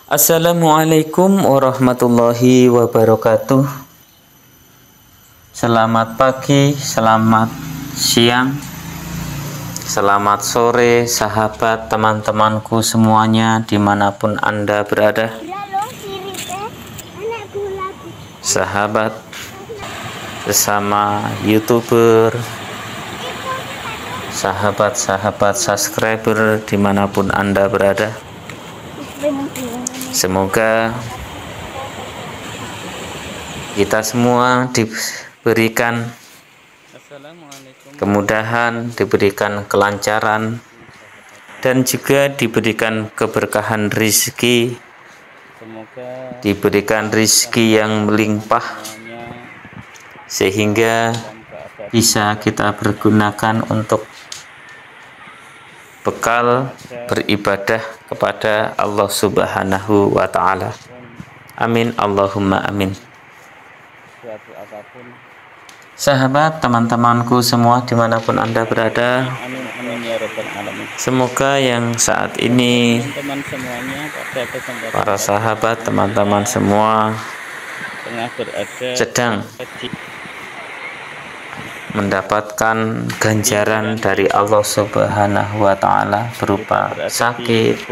Assalamualaikum warahmatullahi wabarakatuh. Selamat pagi, selamat siang, selamat sore sahabat teman-temanku semuanya dimanapun Anda berada. Sahabat sesama YouTuber, sahabat-sahabat subscriber dimanapun Anda berada. Semoga kita semua diberikan kemudahan, diberikan kelancaran, dan juga diberikan keberkahan rezeki, diberikan rezeki yang melimpah, sehingga bisa kita pergunakan untuk bekal beribadah kepada Allah Subhanahu wa Ta'ala. Amin, Allahumma amin. Sahabat, teman-temanku semua dimanapun Anda berada, semoga yang saat ini para sahabat, teman-teman semua sedang mendapatkan ganjaran dari Allah Subhanahu wa Ta'ala berupa sakit.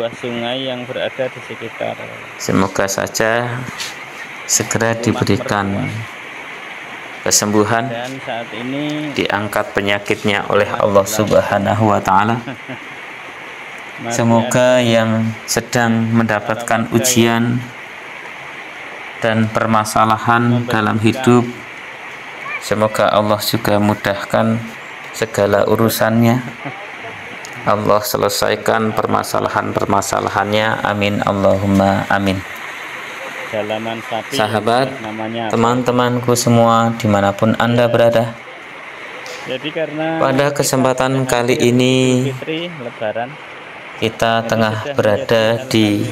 Semoga saja segera diberikan kesembuhan, diangkat penyakitnya oleh Allah Subhanahu wa Ta'ala. Semoga yang sedang mendapatkan ujian dan permasalahan dalam hidup, semoga Allah juga mudahkan segala urusannya. Allah selesaikan permasalahan-permasalahannya. Amin, Allahumma amin. Sahabat, teman-temanku semua dimanapun Anda berada, pada kesempatan kali ini kita tengah berada di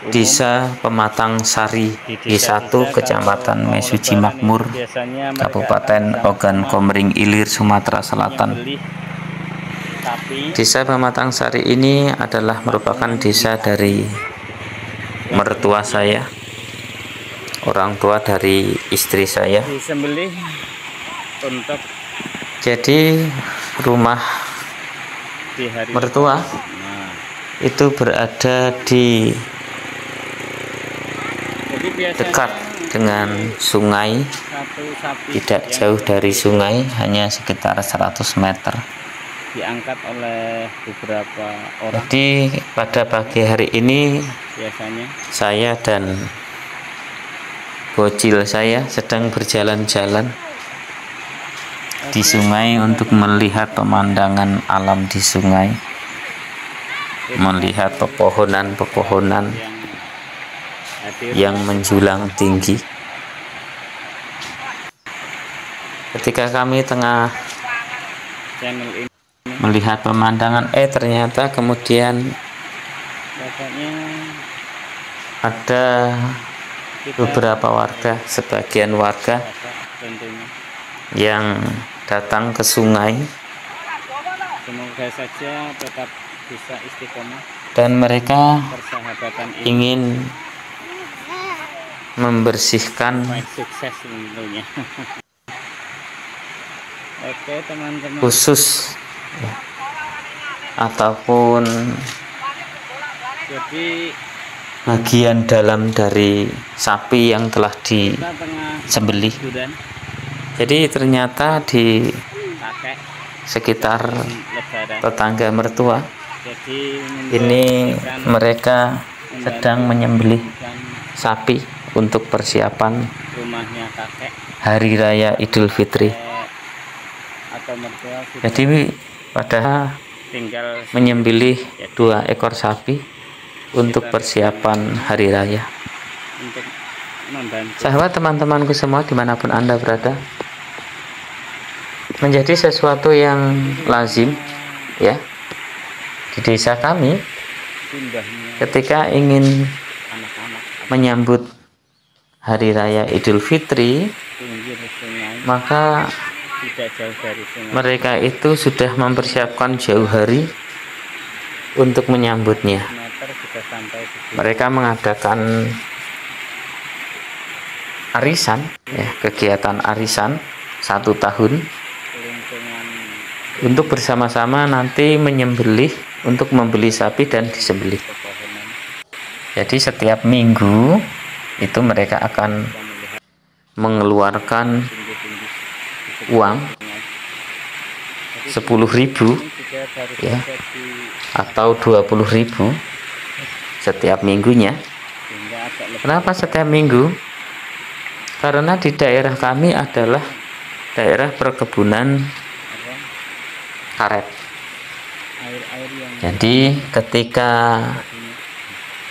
Desa Pematang Sari, di 1 Kecamatan Mesuji Makmur, Kabupaten Ogan Komering Ilir, Sumatera Selatan. Desa Pematang Sari ini adalah merupakan desa dari mertua saya, orang tua dari istri saya. Jadi rumah mertua itu berada di dekat dengan sungai, tidak jauh dari sungai, hanya sekitar 100 meter. Diangkat oleh beberapa orang. Jadi pada pagi hari ini biasanya saya dan bocil saya sedang berjalan-jalan di sungai untuk melihat pemandangan alam di sungai, melihat pepohonan-pepohonan yang menjulang tinggi. Ketika kami tengah melihat pemandangan, ternyata kemudian ada beberapa warga, sebagian warga yang datang ke sungai. Semoga saja tetap bisa istiqomah, dan mereka ingin membersihkan khusus ataupun bagian dalam dari sapi yang telah disembelih. Jadi ternyata di sekitar tetangga mertua ini mereka sedang menyembelih sapi untuk persiapan Hari Raya Idul Fitri. Jadi pada menyembelih 2 ekor sapi untuk persiapan Hari Raya. Sahabat, teman-temanku semua dimanapun Anda berada, menjadi sesuatu yang lazim ya di desa kami ketika ingin menyambut Hari Raya Idul Fitri, maka mereka itu sudah mempersiapkan jauh hari untuk menyambutnya. mereka mengadakan arisan, ya, kegiatan arisan 1 tahun untuk bersama-sama nanti menyembelih, untuk membeli sapi dan disembelih. Jadi setiap minggu itu mereka akan mengeluarkan uang 10.000, ya, atau 20.000 setiap minggunya. Kenapa setiap minggu? Karena di daerah kami adalah daerah perkebunan karet. Jadi ketika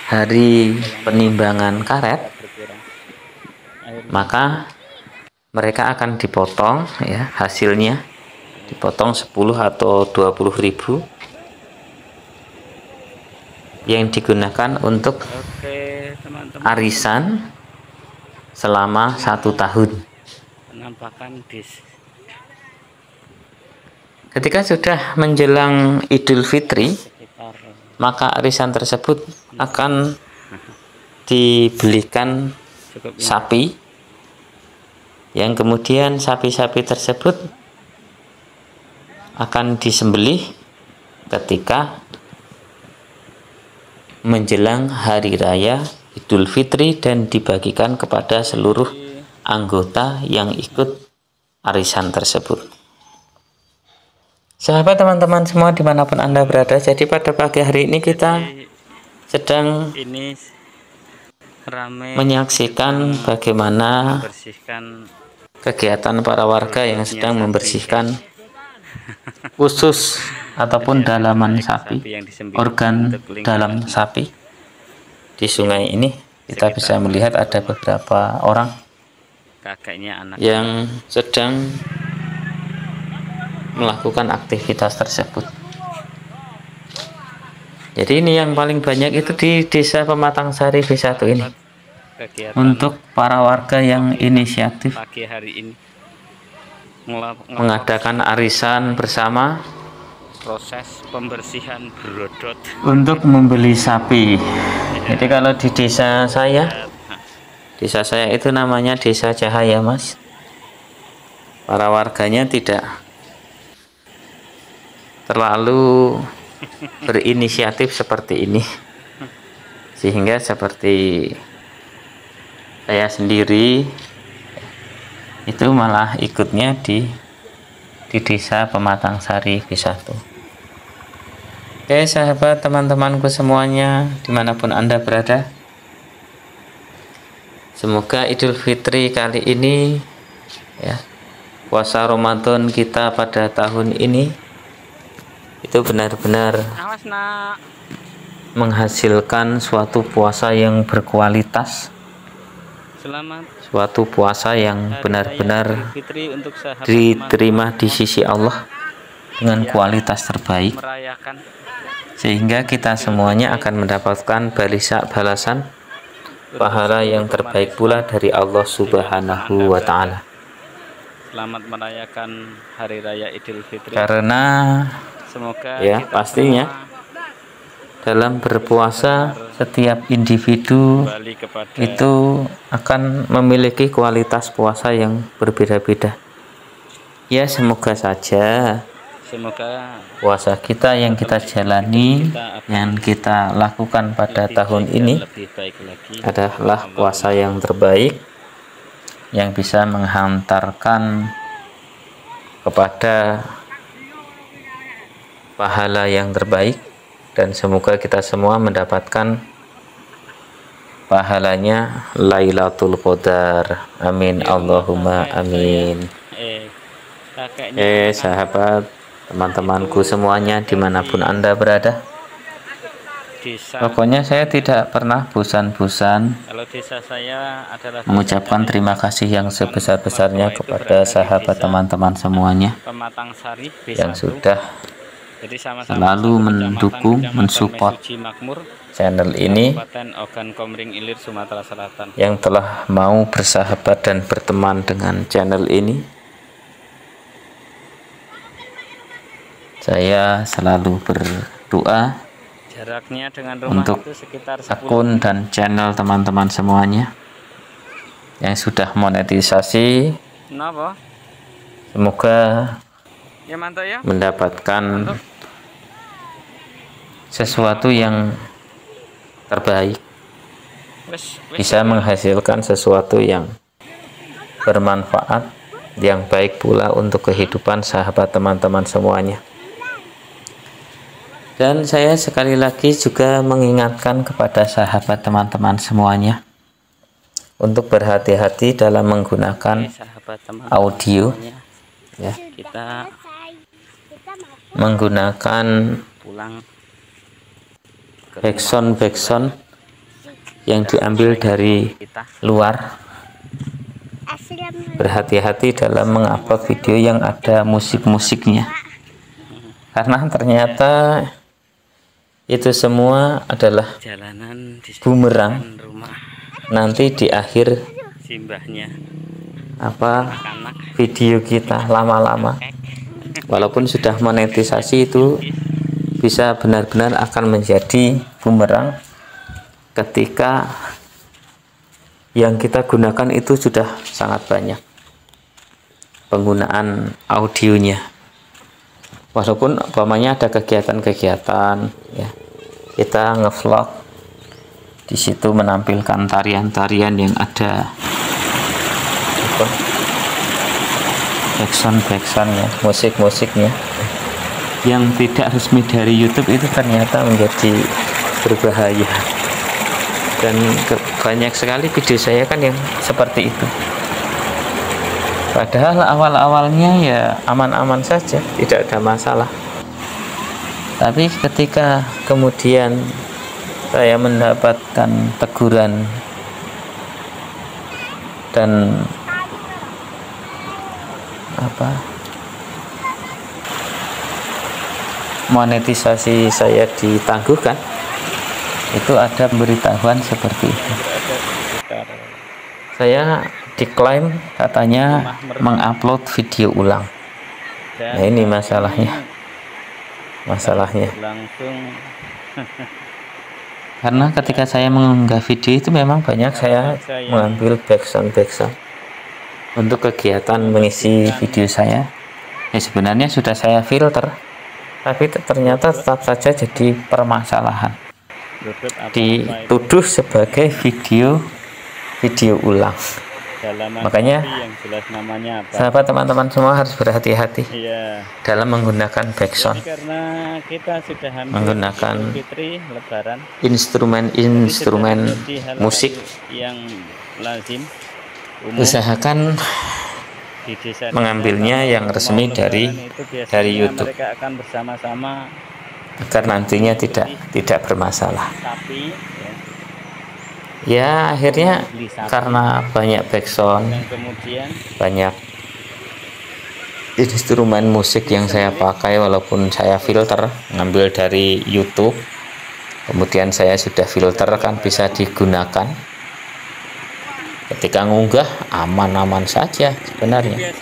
hari penimbangan karet, maka mereka akan dipotong, ya, hasilnya dipotong 10 atau 20.000 yang digunakan untuk arisan selama 1 tahun. Ketika sudah menjelang Idul Fitri, maka arisan tersebut akan dibelikan sapi, yang kemudian sapi-sapi tersebut akan disembelih ketika menjelang hari raya Idul Fitri dan dibagikan kepada seluruh anggota yang ikut arisan tersebut. Sahabat, teman-teman semua dimanapun Anda berada, jadi pada pagi hari ini kita sedang menyaksikan bagaimana kegiatan para warga yang sedang membersihkan usus ataupun dalaman sapi, organ dalam sapi di sungai ini. Kita bisa melihat ada beberapa orang yang sedang melakukan aktivitas tersebut. Jadi ini yang paling banyak itu di Desa Pematang Sari B1 ini. Untuk para warga yang inisiatif mengadakan arisan bersama, proses pembersihan brodot untuk membeli sapi. Jadi kalau di desa saya itu namanya Desa Cahaya, Mas. Para warganya tidak terlalu berinisiatif seperti ini, sehingga seperti saya sendiri itu malah ikutnya di Desa Pematang Sari B1. Oke sahabat, teman-temanku semuanya dimanapun Anda berada, semoga Idul Fitri kali ini, ya, puasa Ramadan kita pada tahun ini itu benar-benar menghasilkan suatu puasa yang berkualitas, suatu puasa yang benar-benar diterima di sisi Allah dengan kualitas terbaik, sehingga kita semuanya akan mendapatkan balasan pahala yang terbaik pula dari Allah Subhanahu wa Ta'ala. Selamat merayakan hari raya Idul Fitri. Karena semoga, ya, pastinya dalam berpuasa setiap individu itu akan memiliki kualitas puasa yang berbeda-beda. Ya, semoga saja puasa kita yang kita jalani, yang kita lakukan pada tahun ini adalah puasa yang terbaik, yang bisa menghantarkan kepada pahala yang terbaik, dan semoga kita semua mendapatkan pahalanya Lailatul Qadar. Amin Allahumma amin. Sahabat, teman-temanku semuanya dimanapun Anda berada, pokoknya saya tidak pernah bosan-bosan mengucapkan terima kasih yang sebesar-besarnya kepada sahabat, teman-teman semuanya yang sudah selalu mendukung, mensupport channel ini, yang telah mau bersahabat dan berteman dengan channel ini. Saya selalu berdoa Jaraknya dengan rumah untuk itu sekitar 10 akun dan channel teman-teman semuanya yang sudah monetisasi. Kenapa? Semoga Ya mantap ya. mendapatkan Mantap. sesuatu yang terbaik, Wes, bisa menghasilkan sesuatu yang bermanfaat, yang baik pula untuk kehidupan sahabat teman-teman semuanya. Dan saya sekali lagi juga mengingatkan kepada sahabat teman-teman semuanya untuk berhati-hati dalam menggunakan audio ya, kita menggunakan pulang backsound yang diambil dari luar. Berhati-hati dalam mengupload video yang ada musik-musiknya, karena ternyata itu semua adalah bumerang nanti di akhir video kita lama-lama. Walaupun sudah monetisasi, itu bisa benar-benar akan menjadi bumerang ketika yang kita gunakan itu sudah sangat banyak penggunaan audionya. Walaupun umpamanya ada kegiatan-kegiatan ya, kita ngevlog, di situ menampilkan tarian-tarian yang ada backsound-backsoundnya, musik-musiknya yang tidak resmi dari YouTube, itu ternyata menjadi berbahaya. Dan banyak sekali video saya kan yang seperti itu. Padahal awal-awalnya ya aman-aman saja, tidak ada masalah. Tapi ketika kemudian saya mendapatkan teguran dan monetisasi saya ditangguhkan, itu ada pemberitahuan seperti itu. Saya diklaim katanya mengupload video ulang. Nah, ini masalahnya. Karena ketika saya mengunggah video itu memang banyak saya mengambil backsound untuk kegiatan mengisi video saya. Ya sebenarnya sudah saya filter, tapi ternyata tetap saja jadi permasalahan. Dituduh sebagai video ulang. Makanya sahabat teman-teman semua harus berhati-hati dalam menggunakan backsound, menggunakan instrumen musik. Usahakan mengambilnya yang resmi dari YouTube, agar nantinya tidak bermasalah. Ya akhirnya karena banyak backsound, banyak instrumen musik yang saya pakai, walaupun saya filter ngambil dari YouTube, kemudian saya sudah filter kan bisa digunakan. Ketika ngunggah aman-aman saja sebenarnya,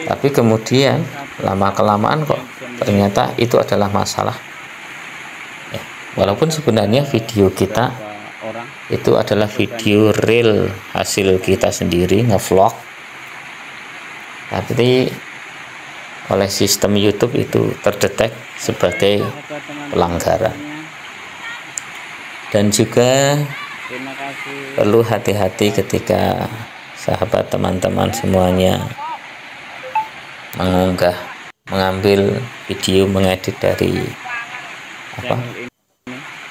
tapi kemudian lama-kelamaan kok ternyata itu adalah masalah ya. Walaupun sebenarnya video kita itu adalah video real, hasil kita sendiri ngevlog, tapi oleh sistem YouTube itu terdetek sebagai pelanggaran. Dan juga perlu hati-hati ketika sahabat teman-teman semuanya mengambil video, mengedit dari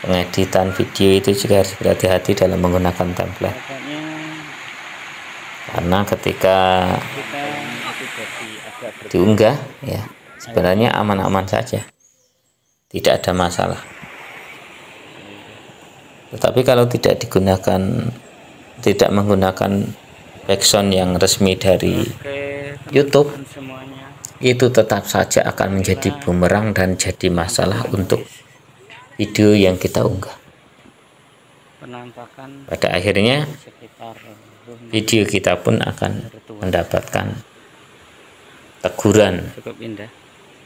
pengeditan video, itu juga harus berhati-hati dalam menggunakan template. Karena ketika diunggah ya sebenarnya aman-aman saja, tidak ada masalah. Tetapi kalau tidak menggunakan backsound yang resmi dari YouTube, itu tetap saja akan menjadi bumerang dan jadi masalah untuk video yang kita unggah. Pada akhirnya video kita pun akan mendapatkan teguran.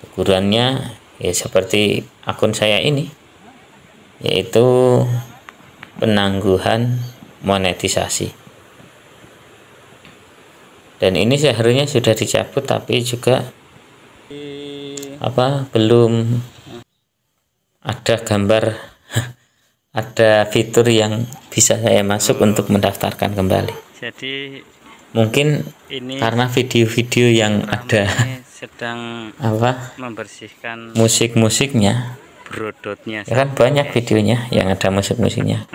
Tegurannya ya seperti akun saya ini, yaitu penangguhan monetisasi. Dan ini seharusnya sudah dicabut, tapi juga belum ada gambar ada fitur yang bisa saya masuk untuk mendaftarkan kembali. Jadi mungkin ini karena video-video yang ada sedang membersihkan musik-musiknya, brodotnya ya kan banyak videonya yang ada musik-musiknya.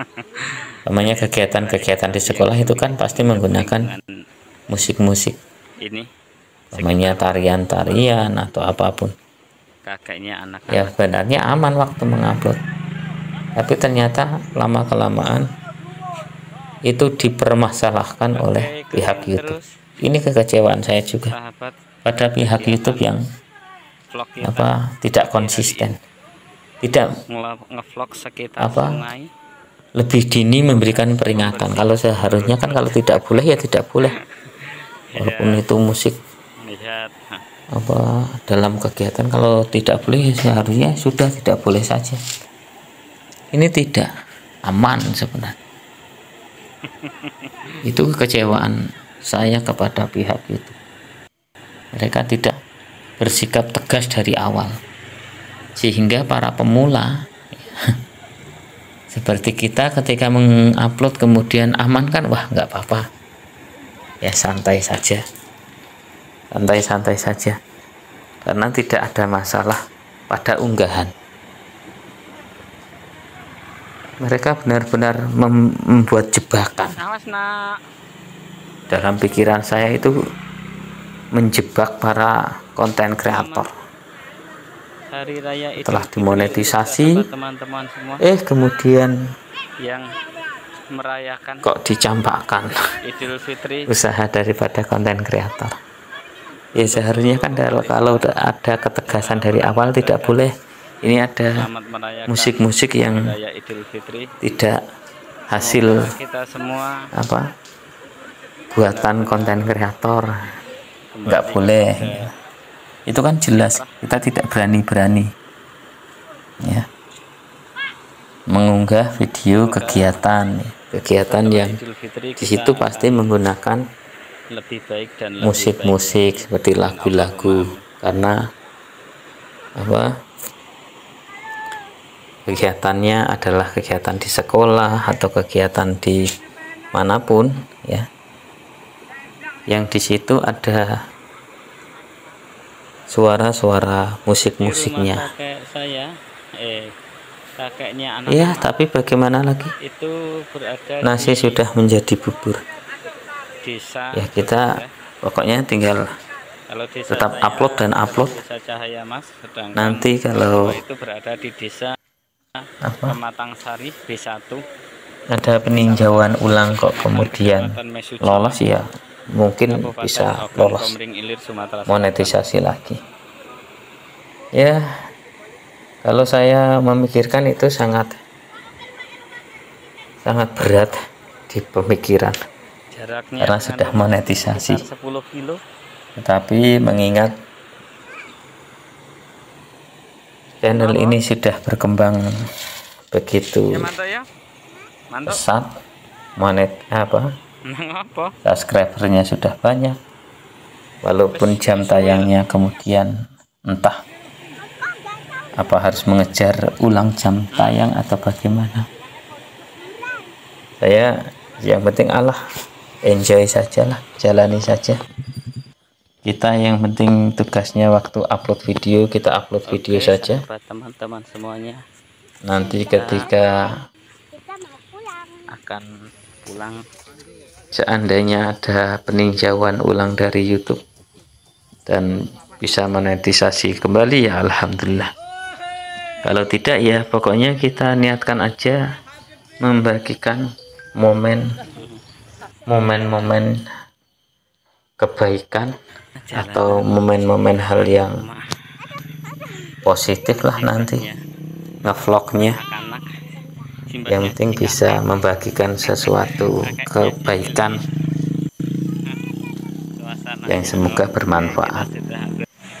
Namanya kegiatan-kegiatan di sekolah itu kan pasti menggunakan musik-musik, ini namanya tarian-tarian atau apapun. Kakaknya anak-anak Ya sebenarnya aman waktu mengupload, tapi ternyata lama-kelamaan itu dipermasalahkan oleh pihak YouTube. Ini kekecewaan saya juga pada pihak YouTube yang tidak konsisten, tidak ngevlog sekitar sungai, lebih dini memberikan peringatan. Kalau seharusnya kan kalau tidak boleh ya tidak boleh, walaupun itu musik dalam kegiatan, kalau tidak boleh ya seharusnya sudah tidak boleh saja. Ini tidak aman sebenarnya. Itu kekecewaan saya kepada pihak itu. Mereka tidak bersikap tegas dari awal, sehingga para pemula seperti kita ketika mengupload kemudian aman kan, wah nggak apa-apa ya, santai saja, santai-santai saja, karena tidak ada masalah pada unggahan. Mereka benar-benar membuat jebakan. Dalam pikiran saya itu menjebak para konten kreator. Hari Raya telah dimonetisasi, teman-teman semua, kemudian yang merayakan kok dicampakkan Idul Fitri usaha daripada konten kreator. Ya seharusnya kan kalau ada ketegasan dari awal, tidak boleh ini ada musik-musik yang tidak hasil kita semua buatan konten kreator, nggak boleh. Itu kan jelas kita tidak berani ya mengunggah video kegiatan yang di situ pasti menggunakan musik-musik seperti lagu-lagu, karena kegiatannya adalah kegiatan di sekolah atau kegiatan di manapun ya, yang di situ ada suara-suara musik-musiknya. Kakeknya anak ya, tapi bagaimana lagi, itu berada nasi sudah menjadi bubur desa ya, kita pokoknya tinggal tetap upload dan upload. Nanti kalau itu berada di desa Pematang Sari B1, ada peninjauan ulang kok kemudian lolos, ya mungkin bisa lolos monetisasi lagi. Ya kalau saya memikirkan itu sangat berat di pemikiran, karena sudah monetisasi. 10 kilo. Tetapi mengingat channel ini sudah berkembang begitu pesat, subscribernya sudah banyak, walaupun jam tayangnya kemudian entah harus mengejar ulang jam tayang atau bagaimana. Saya yang penting enjoy sajalah, jalani saja. Kita yang penting tugasnya waktu upload video, kita upload video saja. Teman-teman semuanya, nanti ketika akan pulang, seandainya ada peninjauan ulang dari YouTube dan bisa monetisasi kembali, ya alhamdulillah. Kalau tidak ya pokoknya kita niatkan aja membagikan momen-momen kebaikan atau momen-momen hal yang positif lah nanti ngevlognya. Yang penting bisa membagikan sesuatu kebaikan yang semoga bermanfaat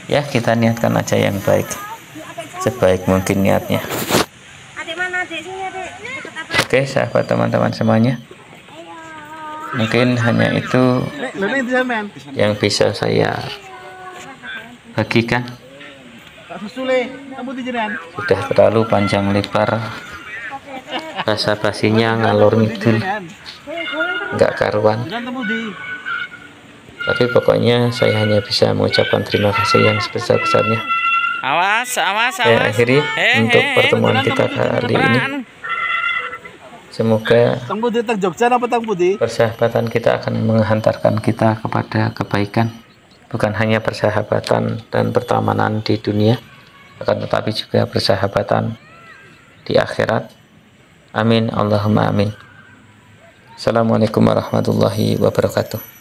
ya. Kita niatkan aja yang baik sebaik mungkin niatnya. Adik mana adik sini? Oke, sahabat teman-teman semuanya, mungkin hanya itu yang bisa saya bagikan. Sudah terlalu panjang lebar basa-basinya, ngalor ngidul, nggak karuan. Tapi pokoknya saya hanya bisa mengucapkan terima kasih yang sebesar-besarnya. Saya akhiri untuk pertemuan kita kali ini. Semoga persahabatan kita akan menghantarkan kita kepada kebaikan, bukan hanya persahabatan dan pertemanan di dunia, akan tetapi juga persahabatan di akhirat. Amin, Allahumma amin. Assalamualaikum warahmatullahi wabarakatuh.